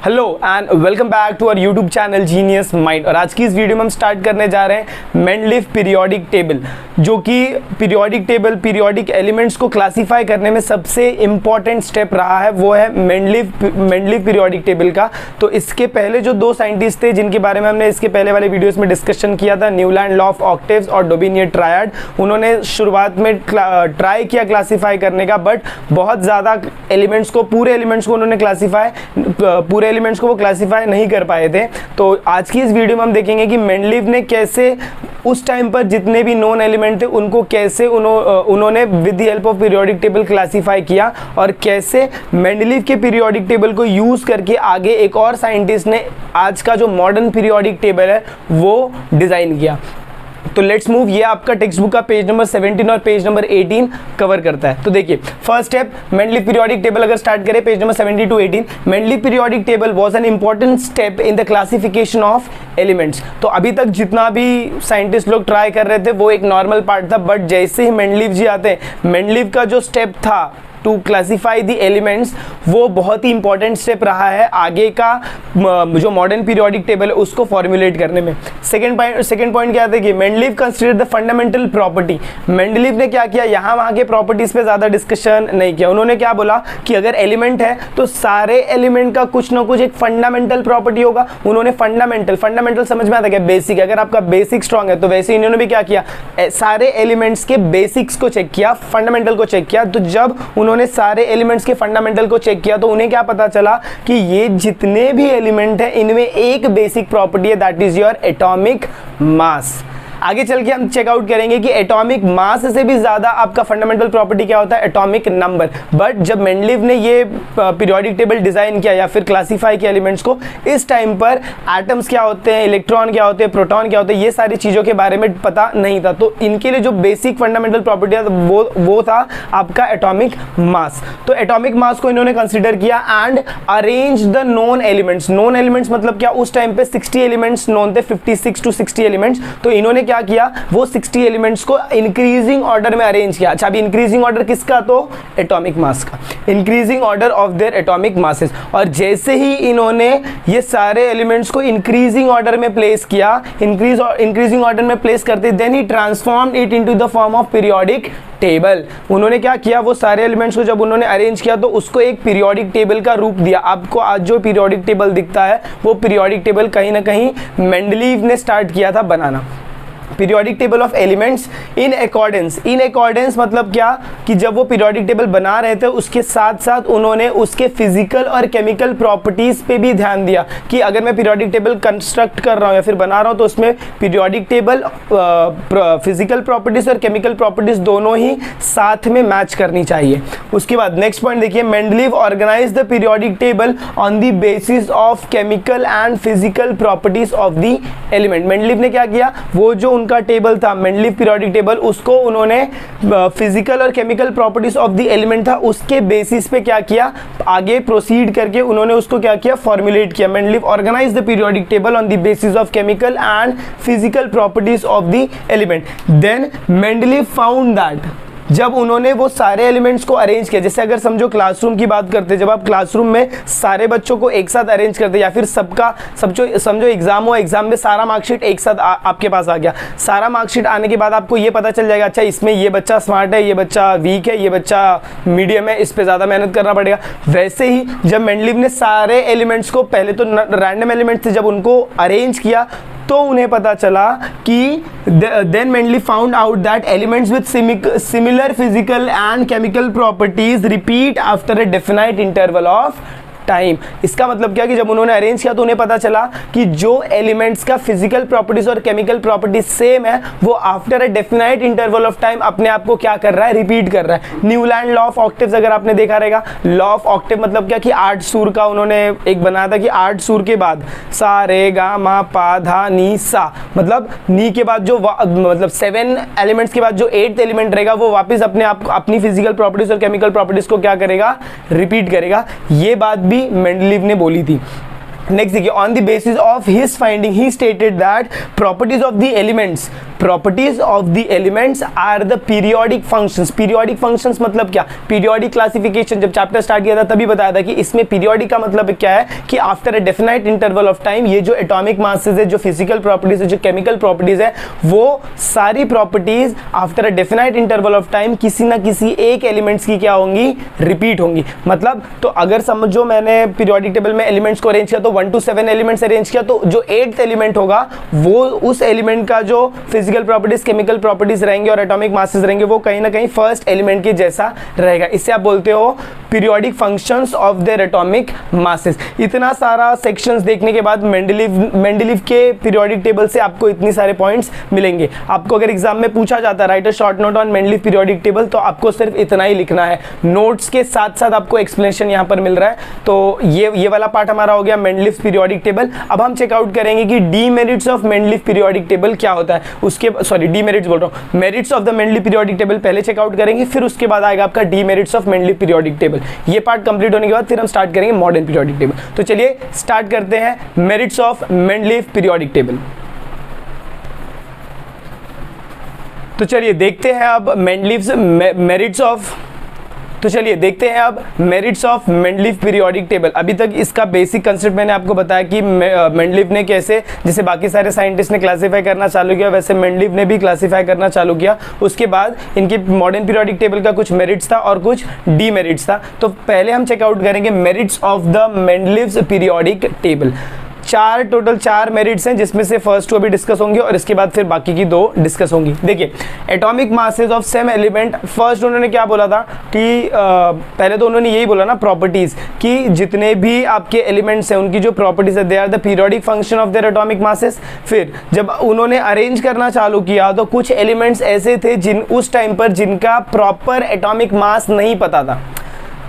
Hello and welcome back to our YouTube channel genius mind. और आज की इस वीडियो में हम स्टार्ट करने जा रहे हैं मेंडलीव पीरियोडिक टेबल, जो कि पीरियोडिक टेबल पीरियोडिक एलिमेंट्स को क्लासीफाई करने में सबसे इंपॉर्टेंट स्टेप रहा है, वो है मेंडलीव पीरियोडिक टेबल का। तो इसके पहले जो दो साइंटिस्ट थे जिनके बारे में हमने इसके पहले वाले वीडियोस में डिस्कशन किया था, न्यूलैंड लॉ ऑफ ऑक्टेव्स और डोबिनियर ट्रायड, उन्होंने शुरुआत में ट्राई किया क्लासीफाई करने का, बट बहुत ज़्यादा एलिमेंट्स को पूरे एलिमेंट्स को उन्होंने क्लासीफाई नहीं कर पाए थे। तो आज की इस वीडियो में हम देखेंगे कि मेंडलीव ने कैसे उस टाइम पर जितने भी नोन एलिमेंट थे उनको कैसे उन्होंने with the help of periodic table classify किया, और कैसे मेंडलीव के पीरियोडिक टेबल को यूज करके आगे एक और साइंटिस्ट ने आज का जो मॉडर्न पीरियोडिक टेबल है वो डिजाइन किया। तो लेट्स मूव, ये आपका टेक्स्ट बुक का पेज नंबर 17 और पेज नंबर 18 कवर करता है। तो देखिए, first step Mendeleev periodic table अगर स्टार्ट करें page number 70 to 18, Mendeleev periodic table was an important step in the classification of elements. तो अभी तक जितना भी साइंटिस्ट लोग ट्राई कर रहे थे वो एक नॉर्मल पार्ट था, बट जैसे ही मेंडलीव जी आते हैं, मेंडलीव का जो स्टेप था टू क्लासीफाई द एलिमेंट्स वो बहुत ही इंपॉर्टेंट स्टेप रहा है आगे का जो मॉडर्न पीरियोडिक टेबल है उसको फॉर्मुलेट करने में। सेकंड पॉइंट क्या था कि Mendeleev consider the fundamental property. Mendeleev ने क्या किया, यहाँ वहाँ के प्रॉपर्टीज पे ज़्यादा डिस्कशन नहीं किया। उन्होंने क्या बोला कि अगर एलिमेंट है तो सारे एलिमेंट का कुछ ना कुछ एक फंडामेंटल प्रॉपर्टी होगा। उन्होंने फंडामेंटल समझ में आता क्या, बेसिक। अगर आपका बेसिक स्ट्रॉन्ग है तो वैसे इन्होंने भी क्या किया, सारे एलिमेंट्स के बेसिक्स को चेक किया, फंडामेंटल को चेक किया। तो जब उन्होंने सारे एलिमेंट्स के फंडामेंटल को चेक किया तो उन्हें क्या पता चला कि ये जितने भी एलिमेंट हैं इनमें एक बेसिक प्रॉपर्टी है, that is your atomic mass. आगे चल के हम चेकआउट करेंगे कि एटॉमिक मास से भी ज्यादा आपका फंडामेंटल प्रॉपर्टी क्या होता है, एटॉमिक नंबर। बट जब मेंडलीव ने ये पीरियोडिक टेबल डिजाइन किया या फिर क्लासीफाई किया एलिमेंट्स को, इस टाइम पर एटम्स क्या होते हैं, इलेक्ट्रॉन क्या होते हैं, प्रोटॉन क्या होते हैं, ये सारी चीजों के बारे में पता नहीं था। तो इनके लिए जो बेसिक फंडामेंटल प्रॉपर्टी है वो था आपका एटॉमिक मास। तो एटॉमिक मास को इन्होंने कंसिडर किया and arrange the known elements. Known elements मतलब क्या, उस टाइम पे 60 एलिमेंट्स नोन थे, 56 to 60 एलिमेंट्स। तो इन्होंने क्या किया, वो 60 एलिमेंट्स को इंक्रीजिंग ऑर्डर में अरेंज किया। अच्छा, अभी इंक्रीजिंग ऑर्डर किसका, तो एटॉमिक मास का, increasing order of their atomic masses. और जैसे ही इन्होंने ये सारे एलिमेंट्स को इंक्रीजिंग ऑर्डर में प्लेस किया, इंक्रीजिंग ऑर्डर में प्लेस करते, then he transformed it into the form of periodic table. उन्होंने क्या किया, वो सारे एलिमेंट्स को जब उन्होंने अरेंज किया तो उसको एक पीरियोडिक टेबल का रूप दिया। आपको आज जो पीरियोडिक टेबल दिखता है वो पीरियोडिक टेबल कहीं ना कहीं मेंडलीव ने स्टार्ट किया था बनाना। Periodic table of elements in accordance मतलब क्या कि जब वो पीरियोडिक टेबल बना रहे थे उसके साथ साथ उन्होंने उसके फिजिकल और केमिकल प्रॉपर्टीज पे भी ध्यान दिया कि अगर मैं पीरियोडिक टेबल कंस्ट्रक्ट कर रहा हूँ या फिर बना रहा हूँ तो उसमें पीरियोडिक टेबल फिजिकल प्रॉपर्टीज और केमिकल प्रॉपर्टीज दोनों ही साथ में मैच करनी चाहिए। उसके बाद नेक्स्ट पॉइंट देखिए, Mendeleev organise the periodic table on the basis of chemical and physical properties of the element. Mendeleev ने क्या किया, वो जो उनका टेबल था मेंडलीव पीरियोडिक टेबल, उसको उन्होंने फिजिकल और chemical properties of the element था उसके बेसिस पे क्या किया, आगे प्रोसीड करके उन्होंने उसको क्या किया, फॉर्मुलेट किया। Mendeleev organise the periodic table on the basis of chemical and physical properties of the element. Then Mendeleev found that जब उन्होंने वो सारे एलिमेंट्स को अरेंज किया, जैसे अगर समझो क्लासरूम की बात करते हैं, जब आप क्लासरूम में सारे बच्चों को एक साथ अरेंज करते या फिर समझो एग्जाम हो, एग्जाम में सारा मार्कशीट एक साथ आपके पास आ गया। सारा मार्कशीट आने के बाद आपको ये पता चल जाएगा, अच्छा इसमें ये बच्चा स्मार्ट है, ये बच्चा वीक है, ये बच्चा मीडियम है, इस पर ज़्यादा मेहनत करना पड़ेगा। वैसे ही जब मेंडलीव ने सारे एलिमेंट्स को, पहले तो रैंडम एलिमेंट्स थे, जब उनको अरेंज किया तो उन्हें पता चला कि then Mendeleev found out that elements with similar physical and chemical properties repeat after a definite interval of time. इसका मतलब क्या कि जब उन्होंने अरेंज किया तो उन्हें पता चला कि जो एलिमेंट्स का फिजिकल प्रॉपर्टीज और केमिकल प्रॉपर्टीज सेम है वो after a definite interval of time अपने आप को क्या कर रहा है, रिपीट कर रहा है। न्यूलैंड लॉ ऑफ ऑक्टेव्स अगर आपने देखा रहेगा, लॉ ऑफ ऑक्टेव मतलब क्या कि 8 सुर का उन्होंने एक बनाया था कि 8 सुर के बाद सा रे गा मा पा धा नी सा, मतलब नी के बाद जो मतलब 7 एलिमेंट्स के बाद जो 8th एलिमेंट रहेगा वो वापस अपने आप अपनी फिजिकल प्रॉपर्टीज और केमिकल प्रॉपर्टीज को क्या करेगा, रिपीट करेगा। ये बात भी मेंडलीव ने बोली थी। नेक्स्ट देखिए, on the basis of his finding he stated that properties of the elements are the periodic functions. Periodic functions मतलब क्या? पीरियोडिक क्लासिफिकेशन जब चैप्टर स्टार्ट किया था तभी बताया था कि इसमें पीरियोडिक का मतलब क्या है कि after a definite interval of time ये जो एटॉमिक मासेस है, जो फिजिकल प्रॉपर्टीज है, जो केमिकल प्रॉपर्टीज है, वो सारी properties after a definite interval of time किसी ना किसी एक एलिमेंट्स की क्या होंगी? रिपीट होंगी। मतलब तो अगर समझो मैंने पीरियोडिक टेबल में एलिमेंट्स को अरेंज किया तो 1 to 7 एलिमेंट्स अरेंज किया, तो जो 8th एलिमेंट होगा वो उस एलिमेंट का जो फिजिकल प्रॉपर्टीज, केमिकल प्रॉपर्टीज रहेंगे और एटॉमिक मासेस रहेंगे वो कहीं ना कहीं फर्स्ट एलिमेंट के जैसा रहेगा। इससे आप बोलते हो periodic functions of their atomic masses. इतना सारा सेक्शंस देखने के बाद मेंडलीव के पीरियोडिक टेबल से आपको इतनी सारे पॉइंट्स मिलेंगे। आपको अगर एग्जाम में पूछा जाता है right a short note on Mendeleev periodic table, तो आपको सिर्फ इतना ही लिखना है। नोट्स के साथ साथ आपको एक्सप्लेनेशन यहाँ पर मिल रहा है। तो ये वाला पार्ट हमारा हो गया मेंडलीव पीरियोडिक टेबल। अब हम चेकआउट करेंगे कि demerits of Mendeleev periodic table क्या होता है। उसके डीमेरिट्स बोल रहा हूँ, merits of the Mendeleev periodic table पहले चेकआउट करेंगे, फिर उसके बाद आएगा आपका demerits of Mendeleev periodic table. ये पार्ट कंप्लीट होने के बाद फिर हम स्टार्ट करेंगे मॉडर्न पीरियोडिक टेबल। तो चलिए स्टार्ट करते हैं merits of Mendeleev periodic table. तो चलिए देखते हैं अब merits of Mendeleev periodic table. अभी तक इसका बेसिक कंसेप्ट मैंने आपको बताया कि मेंडलीव ने कैसे, जैसे बाकी सारे साइंटिस्ट ने क्लासीफाई करना चालू किया वैसे मेंडलीव ने भी क्लासीफाई करना चालू किया। उसके बाद इनकी मॉडर्न पीरियोडिक टेबल का कुछ मेरिट्स था और कुछ डीमेरिट्स था। तो पहले हम चेकआउट करेंगे merits of the Mendeleev periodic table. Total चार मेरिट्स हैं, जिसमें से फर्स्ट 2 अभी डिस्कस होंगे और इसके बाद फिर बाकी की 2 डिस्कस होंगी। देखिए atomic masses of same element, first उन्होंने क्या बोला था कि पहले तो उन्होंने यही बोला ना प्रॉपर्टीज, कि जितने भी आपके एलिमेंट्स हैं उनकी जो प्रॉपर्टीज है they are the periodic function of their atomic masses. फिर जब उन्होंने अरेंज करना चालू किया तो कुछ एलिमेंट्स ऐसे थे उस टाइम पर जिनका प्रॉपर एटॉमिक मास नहीं पता था।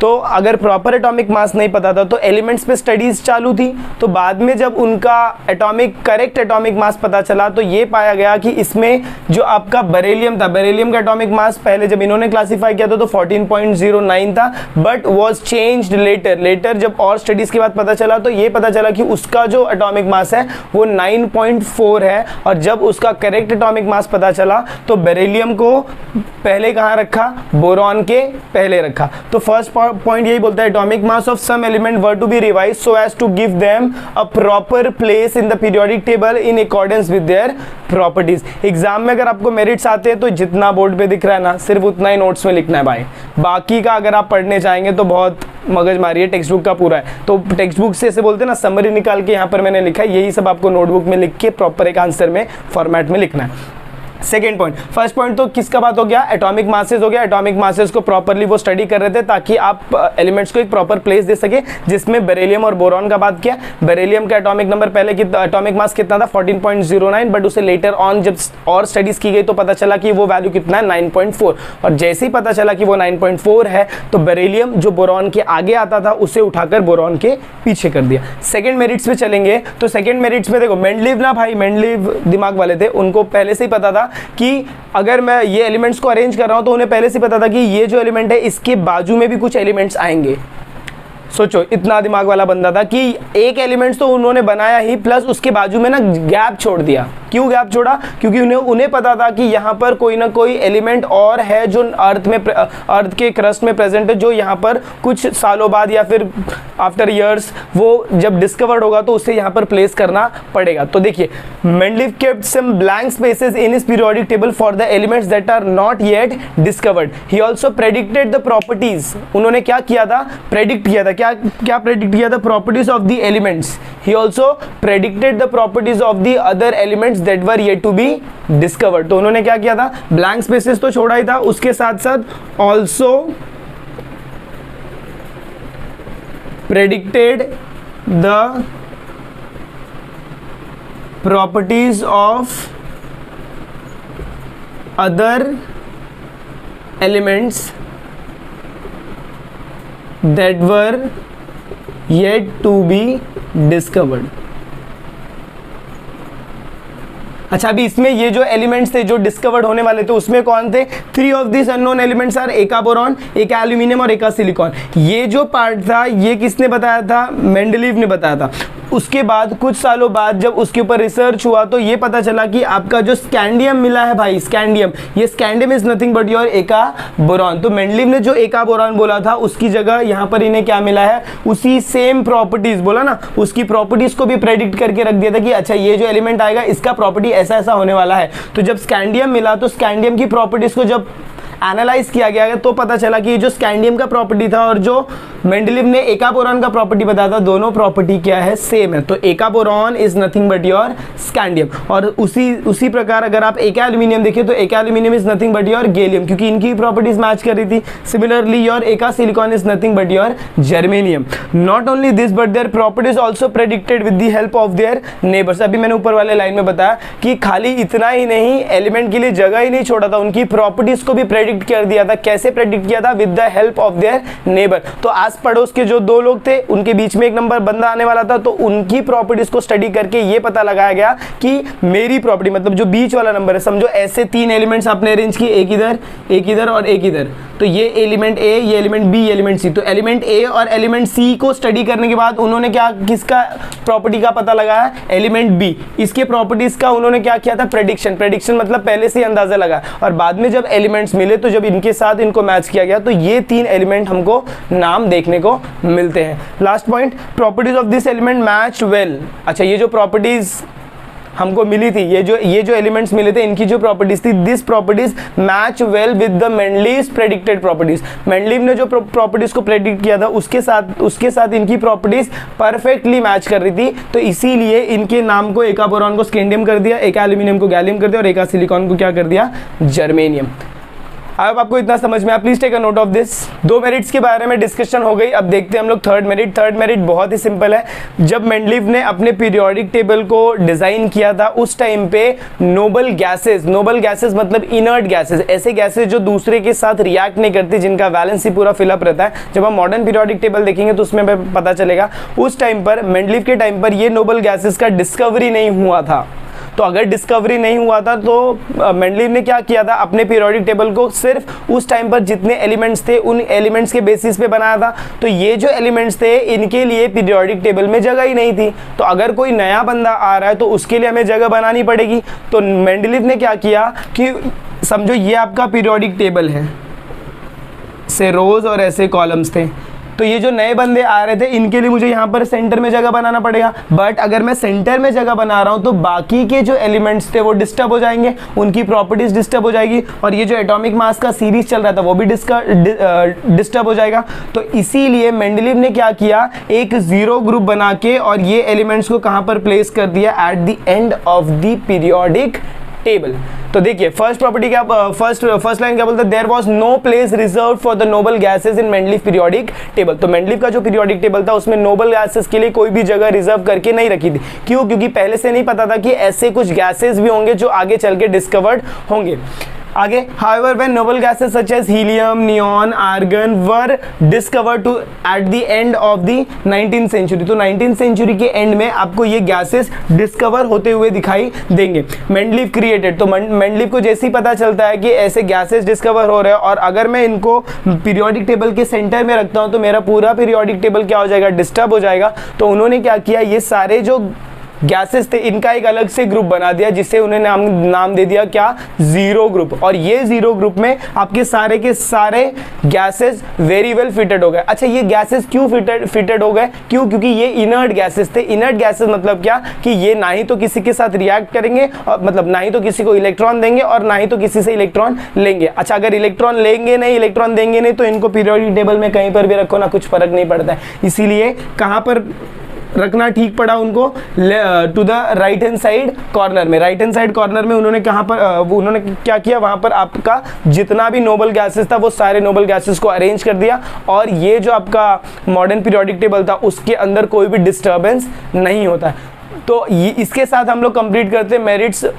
तो अगर प्रॉपर एटॉमिक मास नहीं पता था तो एलिमेंट्स पे स्टडीज चालू थी। तो बाद में जब उनका करेक्ट एटॉमिक मास पता चला तो ये पाया गया कि इसमें जो आपका बेरिलियम था, बेरिलियम का एटॉमिक मास पहले जब इन्होंने क्लासीफाई किया था तो 14.09 था, बट वाज चेंज्ड लेटर जब और स्टडीज के बाद पता चला तो ये पता चला कि उसका जो एटॉमिक मास है वो 9.4 है। और जब उसका करेक्ट एटॉमिक मास पता चला तो बेरिलियम को पहले कहाँ रखा? बोरॉन के पहले रखा। तो फर्स्ट पॉइंट यही बोलता है atomic mass of some element were to be revise so as to give them a proper place in the periodic table in accordance with their properties. Exam में अगर आपको मेरिट्स आते हैं तो जितना बोर्ड पे दिख रहा है ना सिर्फ उतना ही नोट्स में लिखना है भाई। बाकी का अगर आप पढ़ने चाहेंगे तो बहुत मगज मारी है, टेक्स्ट बुक का पूरा है। तो टेक्स्ट बुक से ऐसे बोलते हैं ना समरी निकाल के यहाँ पर मैंने लिखा है, यही सब आपको नोटबुक में लिख के प्रॉपर एक आंसर में फॉर्मेट में लिखना है। सेकेंड पॉइंट, फर्स्ट पॉइंट तो किसका बात हो गया? एटॉमिक मासेस हो गया। एटॉमिक मासेस को प्रॉपरली वो स्टडी कर रहे थे ताकि आप एलिमेंट्स को एक प्रॉपर प्लेस दे सके, जिसमें बेरिलियम और बोरॉन का बात किया। बेरिलियम का एटॉमिक नंबर पहले कितना, एटॉमिक मास कितना था? 14.09, बट उसे लेटर ऑन जब और स्टडीज की गई तो पता चला कि वो वैल्यू कितना है? 9.4। और जैसे ही पता चला कि वो 9.4 है तो बेरिलियम जो बोरॉन के आगे आता था उसे उठाकर बोरॉन के पीछे कर दिया। सेकेंड मेरिट्स पे चलेंगे तो सेकेंड मेरिट्स में देखो मेंडलीव ना भाई, मेंडलीव दिमाग वाले थे, उनको पहले से ही पता था कि अगर मैं ये एलिमेंट्स को अरेंज कर रहा हूं तो उन्हें पहले से पता था कि ये जो एलिमेंट है इसके बाजू में भी कुछ एलिमेंट्स आएंगे। सोचो इतना दिमाग वाला बंदा था कि एक एलिमेंट्स तो उन्होंने बनाया ही, प्लस उसके बाजू में ना गैप छोड़ दिया। क्यों गैप छोड़ा? क्योंकि उन्हें पता था कि यहाँ पर कोई ना कोई एलिमेंट और है जो अर्थ के क्रस्ट में प्रेजेंट है, जो यहाँ पर कुछ सालों बाद या फिर आफ्टर ईयर्स वो जब डिस्कवर्ड होगा तो उसे यहाँ पर प्लेस करना पड़ेगा। तो देखिए Mendeleev kept some blank spaces in his periodic table for the elements that are not yet discovered. He also predicted the properties. उन्होंने क्या किया था? प्रेडिक्ट किया था। क्या प्रेडिक्ट किया था? Properties of the elements. He also predicted the properties of the other elements that were yet to be discovered। तो उन्होंने क्या किया था? ब्लैंक स्पेसेस तो छोड़ा ही था, उसके साथ साथ also predicted the properties of other elements that were yet to be discovered। अच्छा, अभी इसमें ये जो एलिमेंट्स थे जो डिस्कवर्ड होने वाले थे उसमें कौन थे? 3 of this unknown elements are eka boron, eka aluminium और एका सिलिकॉन। ये जो पार्ट था ये किसने बताया था? मेंडलीव ने बताया था। उसके बाद कुछ सालों बाद जब उसके ऊपर रिसर्च हुआ तो ये पता चला कि आपका जो स्कैंडियम मिला है भाई, स्कैंडियम, ये scandium is nothing but your एका बोरॉन। तो मेंडलीव ने जो एका बोरॉन बोला था उसकी जगह यहाँ पर इन्हें क्या मिला है, उसी सेम प्रॉपर्टीज बोला ना, उसकी प्रॉपर्टीज को भी प्रेडिक्ट करके रख दिया था कि अच्छा ये जो एलिमेंट आएगा इसका प्रॉपर्टी ऐसा ऐसा होने वाला है। तो जब स्कैंडियम मिला तो स्कैंडियम की प्रॉपर्टीज को जब एनालाइज किया गया तो पता चला कि जो स्कैंडियम का प्रॉपर्टी था और जो मेंडलीव ने एका बोरॉन का प्रॉपर्टी बताया था, दोनों प्रॉपर्टी क्या है, सेम है। तो एका boron is nothing but your scandium. और उसी प्रकार अगर आप एका एल्यूमिनियम देखें तो एका aluminium is nothing but your gallium, क्योंकि इनकी प्रॉपर्टीज मैच कर रही थी। सिमिलरली योर एका silicon is nothing but your germanium. Not only this but their properties also predicted with the help of their neighbours. अभी मैंने ऊपर वाले लाइन में बताया कि खाली इतना ही नहीं, एलिमेंट के लिए जगह ही नहीं छोड़ा था, उनकी प्रॉपर्टीज को भी प्रेडिक्ट कर दिया था। कैसे प्रेडिक्ट किया था, with the help of their neighbour. तो आस पड़ोस के जो दो लोग थे उनके बीच में एक नंबर बंदा आने वाला था, तो उनकी प्रॉपर्टीज को स्टडी करके ये पता लगाया गया कि मेरी प्रॉपर्टी मतलब जो बीच वाला नंबर है, समझो ऐसे 3 एलिमेंट्स आपने अरेंज किए, एक इधर और एक इधर। तो ये एलिमेंट ए, ये एलिमेंट बी, ये एलिमेंट सी। तो एलिमेंट ए और एलिमेंट सी को स्टडी करने के बाद उन्होंने क्या, किसका प्रॉपर्टी का पता लगाया, एलिमेंट बी, इसके प्रॉपर्टीज का उन्होंने क्या किया था, प्रेडिक्शन मतलब पहले से ही अंदाजा लगा। और बाद में जब एलिमेंट्स मिले तो जब इनके साथ इनको मैच किया गया तो ये 3 एलिमेंट हमको नाम देखने को मिलते हैं। Last point, properties of this element match well. अच्छा, ये जो प्रॉपर्टीज हमको मिली थी, ये जो एलिमेंट्स मिले थे, इनकी जो प्रॉपर्टीज थी, this properties match well with the Mendeleev's predicted properties. Mendeleev ने जो प्रॉपर्टीज को प्रेडिक्ट किया था उसके साथ इनकी प्रॉपर्टीज परफेक्टली मैच कर रही थी। तो इसीलिए इनके नाम को, एका बोरॉन को स्कैंडियम कर दिया, एका एल्यूमिनियम को गैलियम कर दिया और एका सिलिकॉन को क्या कर दिया, जर्मेनियम। अब आपको इतना समझ में आया, please take a note of this. 2 merits के बारे में डिस्कशन हो गई। अब देखते हैं हम लोग थर्ड मेरिट बहुत ही सिंपल है। जब मेंडलीव ने अपने पीरियोडिक टेबल को डिजाइन किया था उस टाइम पे नोबल गैसेस मतलब इनर्ट गैसेस, ऐसे गैसेस जो दूसरे के साथ रिएक्ट नहीं करती, जिनका वैलेंसी पूरा फिलअप रहता है। जब हम मॉडर्न पीरियोडिक टेबल देखेंगे तो उसमें पता चलेगा उस टाइम पर, मेंडलीव के टाइम पर, ये नोबल गैसेस का डिस्कवरी नहीं हुआ था। तो अगर डिस्कवरी नहीं हुआ था तो मेंडलीव ने क्या किया था, अपने पीरियोडिक टेबल को सिर्फ उस टाइम पर जितने एलिमेंट्स थे उन एलिमेंट्स के बेसिस पे बनाया था। तो ये जो एलिमेंट्स थे इनके लिए पीरियोडिक टेबल में जगह ही नहीं थी। तो अगर कोई नया बंदा आ रहा है तो उसके लिए हमें जगह बनानी पड़ेगी। तो मेंडलीव ने क्या किया कि समझो ये आपका पीरियोडिक टेबल है, से रोज और ऐसे कॉलम्स थे। तो ये जो नए बंदे आ रहे थे इनके लिए मुझे यहाँ पर सेंटर में जगह बनाना पड़ेगा। बट अगर मैं सेंटर में जगह बना रहा हूँ तो बाकी के जो एलिमेंट्स थे वो डिस्टर्ब हो जाएंगे, उनकी प्रॉपर्टीज डिस्टर्ब हो जाएगी, और ये जो एटॉमिक मास का सीरीज चल रहा था वो भी डिस्टर्ब हो जाएगा। तो इसीलिए मेंडलीव ने क्या किया, एक जीरो ग्रुप बना के और ये एलिमेंट्स को कहाँ पर प्लेस कर दिया, at the end of the periodic table. तो देखिए फर्स्ट प्रॉपर्टी क्या, फर्स्ट लाइन क्या बोलता है, there was no place reserve for the noble gases in Mendeleev periodic table. तो मेंडलीव का जो पीरियोडिक टेबल था उसमें नोबल गैसेस के लिए कोई भी जगह रिजर्व करके नहीं रखी थी। क्यों? क्योंकि पहले से नहीं पता था कि ऐसे कुछ गैसेस भी होंगे जो आगे चल के डिस्कवर्ड होंगे। आगे, however when noble gases such as helium, neon, argon were discovered at the end of the 19th century, तो 19th century के एंड में आपको ये गैसेस डिस्कवर होते हुए दिखाई देंगे। मेंडलीव क्रिएटेड, तो मेंडलीव को जैसे ही पता चलता है कि ऐसे गैसेस डिस्कवर हो रहे हैं और अगर मैं इनको पीरियोडिक टेबल के सेंटर में रखता हूँ तो मेरा पूरा पीरियोडिक टेबल क्या हो जाएगा, डिस्टर्ब हो जाएगा। तो उन्होंने क्या किया, ये सारे जो गैसेस थे इनका एक अलग से ग्रुप बना दिया जिसे उन्होंने नाम दे दिया क्या, जीरो ग्रुप। और ये जीरो ग्रुप में आपके सारे के सारे गैसेस वेरी वेल फिटेड हो गए। अच्छा, ये गैसेस क्यों फिटेड हो गए? क्यों? क्योंकि ये इनर्ट गैसेस थे। इनर्ट गैसेस मतलब क्या, कि ये ना ही तो किसी के साथ रिएक्ट करेंगे, और मतलब ना ही तो किसी को इलेक्ट्रॉन देंगे और ना ही तो किसी से इलेक्ट्रॉन लेंगे। अच्छा, अगर इलेक्ट्रॉन लेंगे नहीं, इलेक्ट्रॉन देंगे नहीं, तो इनको पीरियोडिक टेबल में कहीं पर भी रखो ना, कुछ फर्क नहीं पड़ता है। इसीलिए कहाँ पर रखना ठीक पड़ा उनको, to the right hand side corner में। राइट हैंड साइड कॉर्नर में उन्होंने कहाँ पर उन्होंने क्या किया, वहां पर आपका जितना भी नोबल गैसेस था वो सारे नोबल गैसेस को अरेंज कर दिया, और ये जो आपका मॉडर्न पीरियोडिक टेबल था उसके अंदर कोई भी डिस्टर्बेंस नहीं होता है। तो ये इसके साथ हम लोग कंप्लीट करते हैं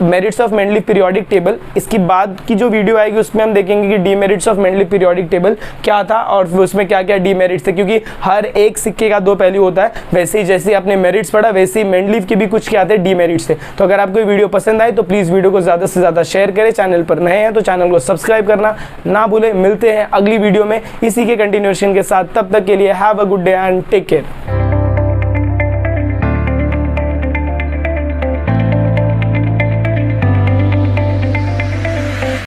merits of Mendeleev periodic table. इसकी बाद की जो वीडियो आएगी उसमें हम देखेंगे कि demerits of Mendeleev periodic table क्या था और उसमें क्या क्या डीमेरिट्स थे, क्योंकि हर एक सिक्के का 2 पहलू होता है। वैसे ही जैसे आपने मेरिट्स पढ़ा वैसे ही मेंडलीव के भी कुछ क्या थे, डीमेरिट्स थे। तो अगर आपको वीडियो पसंद आए तो प्लीज़ वीडियो को ज़्यादा से ज़्यादा शेयर करें। चैनल पर नए हैं तो चैनल को सब्सक्राइब करना ना भूलें। मिलते हैं अगली वीडियो में इसी के कंटिन्यूएशन के साथ। तब तक के लिए have a good day and take care.